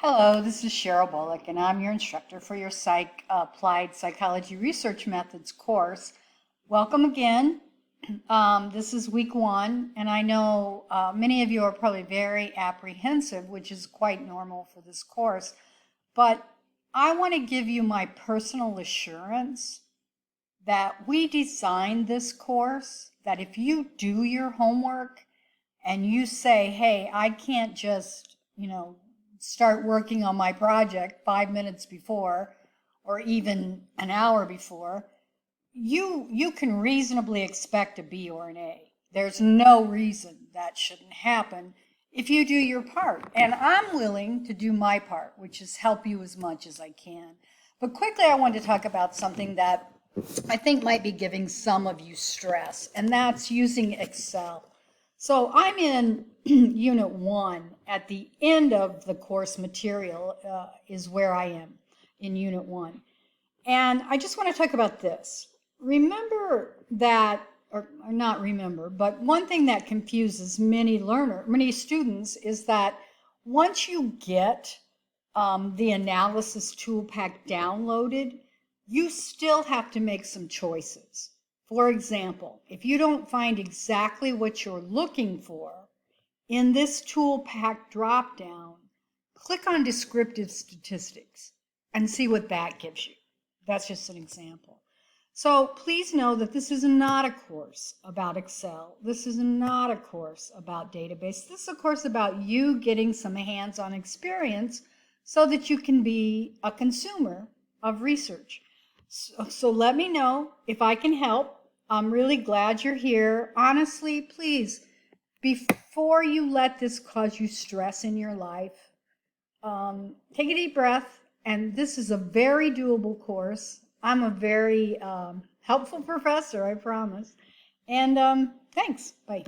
Hello, this is Cheryl Bullock, and I'm your instructor for your Applied Psychology Research Methods course. Welcome again. This is week one, and I know many of you are probably very apprehensive, which is quite normal for this course, but I want to give you my personal assurance that we designed this course, that if you do your homework and you say, hey, I can't just, start working on my project 5 minutes before or even an hour before, you can reasonably expect a B or an A. There's no reason that shouldn't happen if you do your part. And I'm willing to do my part, which is help you as much as I can. But quickly, I want to talk about something that I think might be giving some of you stress, and that's using Excel. So I'm in Unit 1. At the end of the course material is where I am in Unit 1. And I just want to talk about this. Remember that, or not remember, but one thing that confuses many students is that once you get the analysis tool pack downloaded, you still have to make some choices. For example, if you don't find exactly what you're looking for in this tool pack dropdown, click on descriptive statistics and see what that gives you. That's just an example. So please know that this is not a course about Excel. This is not a course about database. This is a course about you getting some hands-on experience so that you can be a consumer of research. So let me know if I can help. I'm really glad you're here. Honestly, please, before you let this cause you stress in your life, take a deep breath. And this is a very doable course. I'm a very helpful professor, I promise. And thanks. Bye.